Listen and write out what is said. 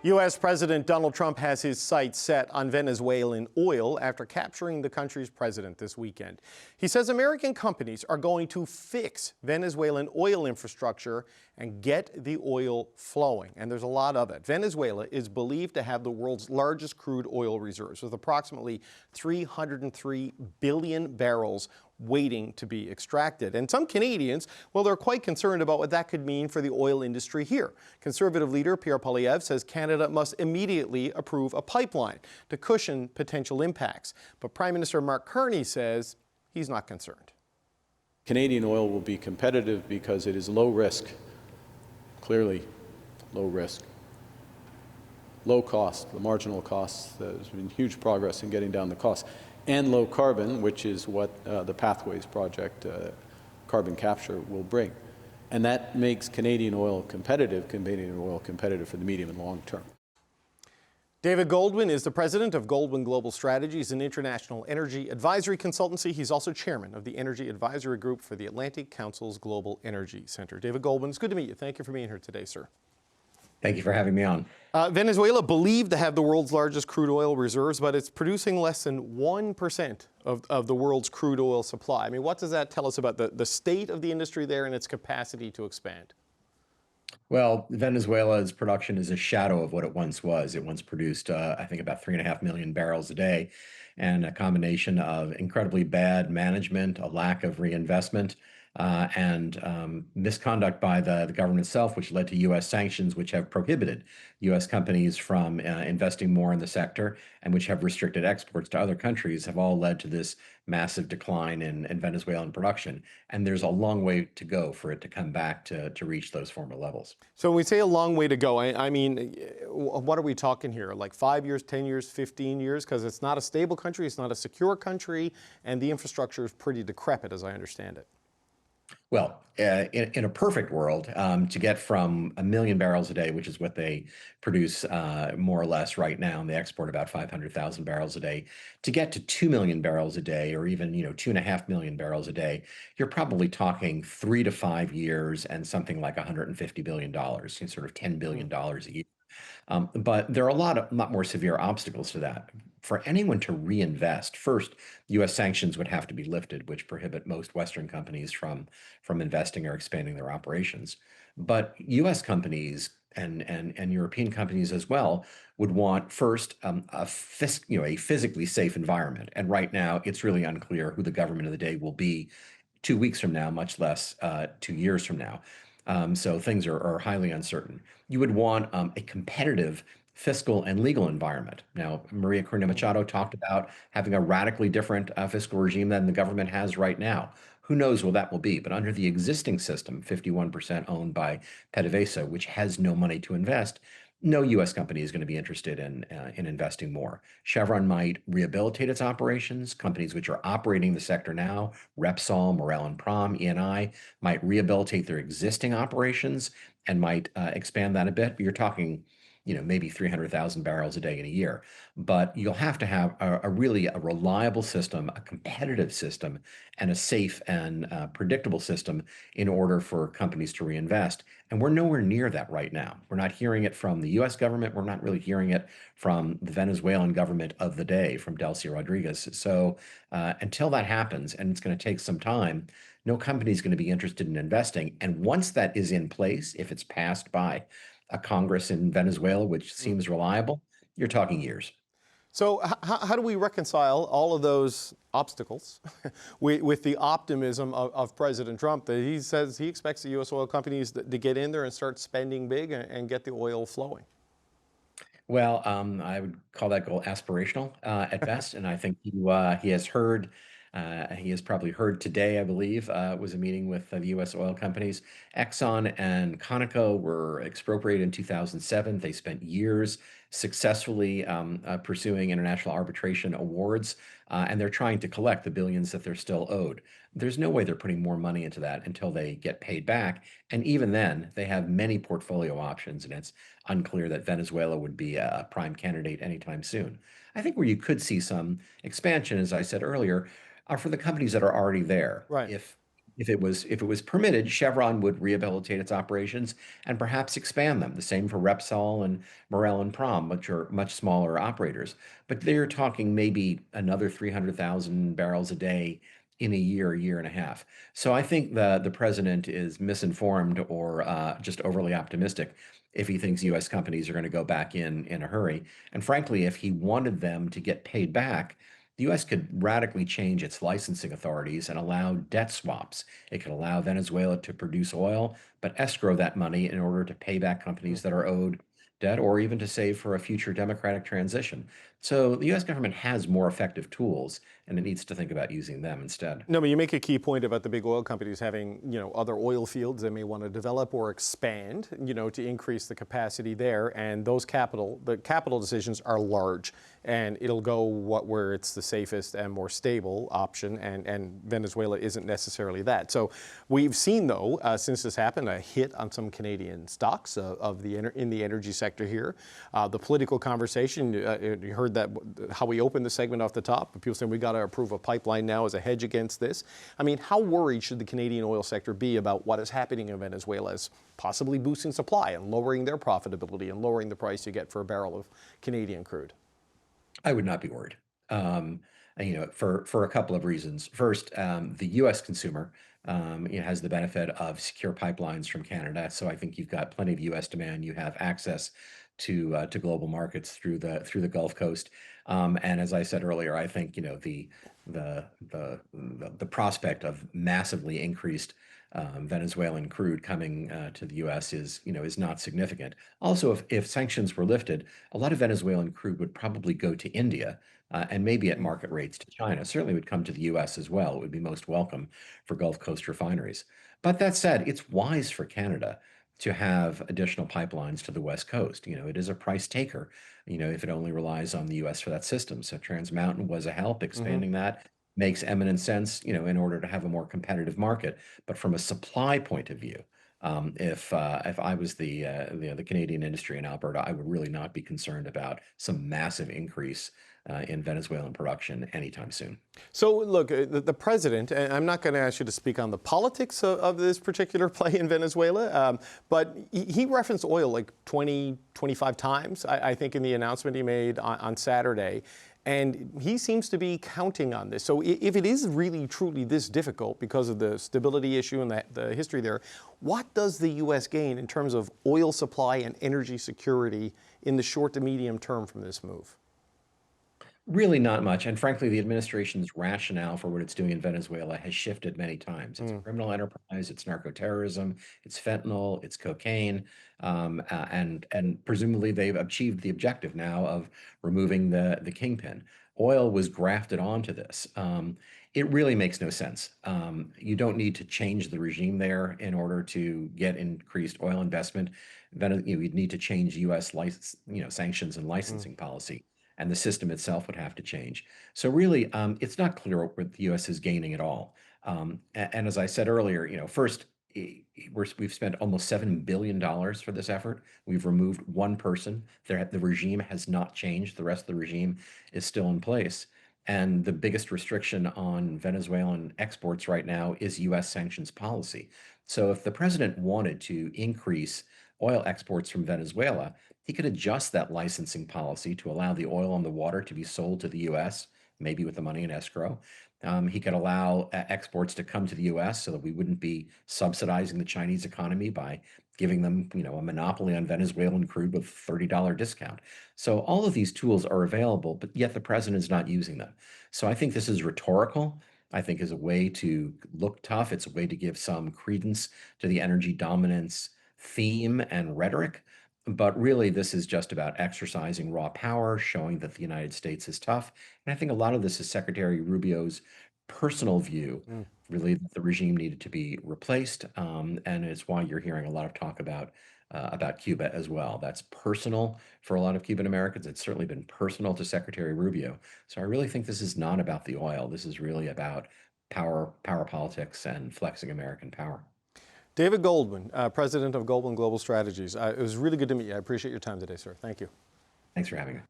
U.S. President Donald Trump has his sights set on Venezuelan oil after capturing the country's president this weekend. He says American companies are going to fix Venezuelan oil infrastructure and get the oil flowing. And there's a lot of it. Venezuela is believed to have the world's largest crude oil reserves, with approximately 303 billion barrels waiting to be extracted. And some Canadians, well, they're quite concerned about what that could mean for the oil industry here. Conservative leader Pierre Poilievre says Canada must immediately approve a pipeline to cushion potential impacts. But Prime Minister Mark Carney says he's not concerned. Canadian oil will be competitive because it is low risk, clearly low risk, low cost, the marginal costs. There's been huge progress in getting down the costs. And low carbon, which is what the Pathways project, carbon capture, will bring. And that makes Canadian oil competitive for the medium and long term. David Goldwyn is the president of Goldwyn Global Strategies, an international energy advisory consultancy. He's also chairman of the Energy Advisory Group for the Atlantic Council's Global Energy Center. David Goldwyn, it's good to meet you. Thank you for being here today, sir. Thank you for having me on. Venezuela believed to have the world's largest crude oil reserves, but it's producing less than 1% of the world's crude oil supply. I mean, what does that tell us about the state of the industry there and its capacity to expand? Well, Venezuela's production is a shadow of what it once was. It once produced, I think, about 3.5 million barrels a day, and a combination of incredibly bad management, a lack of reinvestment, and misconduct by the government itself, which led to U.S. sanctions, which have prohibited U.S. companies from investing more in the sector, and which have restricted exports to other countries, have all led to this massive decline in Venezuelan production. And there's a long way to go for it to come back to reach those former levels. So when we say a long way to go, I mean, what are we talking here? Like 5 years, 10 years, 15 years? Because it's not a stable country, it's not a secure country, and the infrastructure is pretty decrepit, as I understand it. Well, in a perfect world, to get from 1 million barrels a day, which is what they produce more or less right now, and they export about 500,000 barrels a day, to get to 2 million barrels a day, or even 2.5 million barrels a day, you're probably talking 3 to 5 years and something like $150 billion, sort of $10 billion a year. But there are a lot more severe obstacles to that. For anyone to reinvest, first, U.S. sanctions would have to be lifted, which prohibit most Western companies from investing or expanding their operations. But U.S. companies and European companies as well would want, first, a physically safe environment. And right now, it's really unclear who the government of the day will be 2 weeks from now, much less 2 years from now. So things are highly uncertain. You would want a competitive fiscal and legal environment. Now, Maria Corina Machado talked about having a radically different fiscal regime than the government has right now. Who knows what that will be? But under the existing system, 51% owned by PDVSA, which has no money to invest, no U.S. company is going to be interested in investing more. Chevron might rehabilitate its operations. Companies which are operating the sector now, Repsol, Morel and Prom, Eni, might rehabilitate their existing operations and might expand that a bit. But you're talking, maybe 300,000 barrels a day in a year. But you'll have to have a really reliable system, a competitive system, and a safe and predictable system in order for companies to reinvest. And we're nowhere near that right now. We're not hearing it from the U.S. government. We're not really hearing it from the Venezuelan government of the day, from Delcy Rodriguez. So until that happens, and it's going to take some time, no company is going to be interested in investing. And once that is in place, if it's passed by a Congress in Venezuela, which seems reliable, you're talking years. So how do we reconcile all of those obstacles with the optimism of President Trump that he says he expects the U.S. oil companies to get in there and start spending big and get the oil flowing? Well, I would call that goal aspirational at best, and I think he has heard. He has probably heard today, I believe, was a meeting with the U.S. oil companies. Exxon and Conoco were expropriated in 2007. They spent years successfully pursuing international arbitration awards, and they're trying to collect the billions that they're still owed. There's no way they're putting more money into that until they get paid back. And even then, they have many portfolio options, and it's unclear that Venezuela would be a prime candidate anytime soon. I think where you could see some expansion, as I said earlier, are for the companies that are already there. Right. If if it was permitted, Chevron would rehabilitate its operations and perhaps expand them. The same for Repsol and Morel and Prom, which are much smaller operators. But they're talking maybe another 300,000 barrels a day in a year and a half. So I think the president is misinformed or just overly optimistic if he thinks U.S. companies are going to go back in a hurry. And frankly, if he wanted them to get paid back, the U.S. could radically change its licensing authorities and allow debt swaps. It could allow Venezuela to produce oil, but escrow that money in order to pay back companies that are owed debt or even to save for a future democratic transition. So the U.S. government has more effective tools, and it needs to think about using them instead. No, but you make a key point about the big oil companies having, other oil fields they may want to develop or expand, to increase the capacity there. And the capital decisions are large, and it'll go where it's the safest and more stable option. And Venezuela isn't necessarily that. So we've seen, though, since this happened, a hit on some Canadian stocks in the energy sector here. The political conversation, you heard that how we opened the segment off the top. People saying we got to approve a pipeline now as a hedge against this. I mean, how worried should the Canadian oil sector be about what is happening in Venezuela as possibly boosting supply and lowering their profitability and lowering the price you get for a barrel of Canadian crude? I would not be worried. For a couple of reasons. First, the U.S. consumer has the benefit of secure pipelines from Canada, so I think you've got plenty of U.S. demand. You have access to global markets through the Gulf Coast, and as I said earlier, I think the prospect of massively increased Venezuelan crude coming to the U.S. is not significant. Also, if sanctions were lifted, a lot of Venezuelan crude would probably go to India and maybe at market rates to China. Certainly would come to the U.S. as well. It would be most welcome for Gulf Coast refineries. But that said, it's wise for Canada to have additional pipelines to the West Coast. It is a price taker, if it only relies on the U.S. for that system. So Trans Mountain was a help. Expanding that makes eminent sense, in order to have a more competitive market. But from a supply point of view, if I was the Canadian industry in Alberta, I would really not be concerned about some massive increase in Venezuelan production anytime soon. So look, the president, and I'm not going to ask you to speak on the politics of this particular play in Venezuela, but he referenced oil like 20, 25 times, I think, in the announcement he made on Saturday. And he seems to be counting on this. So if it is really, truly this difficult because of the stability issue and the history there, what does the U.S. gain in terms of oil supply and energy security in the short to medium term from this move? Really not much. And frankly, the administration's rationale for what it's doing in Venezuela has shifted many times. It's a criminal enterprise, it's narcoterrorism, it's fentanyl, it's cocaine, and presumably they've achieved the objective now of removing the kingpin. Oil was grafted onto this. It really makes no sense. You don't need to change the regime there in order to get increased oil investment. You'd need to change U.S. license, sanctions and licensing policy, and the system itself would have to change. So really, it's not clear what the U.S. is gaining at all. And as I said earlier, first, we've spent almost $7 billion for this effort. We've removed one person. The regime has not changed. The rest of the regime is still in place. And the biggest restriction on Venezuelan exports right now is U.S. sanctions policy. So if the president wanted to increase oil exports from Venezuela, he could adjust that licensing policy to allow the oil on the water to be sold to the U.S., maybe with the money in escrow. He could allow exports to come to the U.S. so that we wouldn't be subsidizing the Chinese economy by giving them, a monopoly on Venezuelan crude with a $30 discount. So all of these tools are available, but yet the president is not using them. So I think this is rhetorical. I think is a way to look tough. It's a way to give some credence to the energy dominance theme and rhetoric. But really, this is just about exercising raw power, showing that the United States is tough. And I think a lot of this is Secretary Rubio's personal view, really, that the regime needed to be replaced. And it's why you're hearing a lot of talk about Cuba as well. That's personal for a lot of Cuban Americans. It's certainly been personal to Secretary Rubio. So I really think this is not about the oil. This is really about power politics and flexing American power. David Goldwyn, president of Goldwyn Global Strategies. It was really good to meet you. I appreciate your time today, sir. Thank you. Thanks for having me.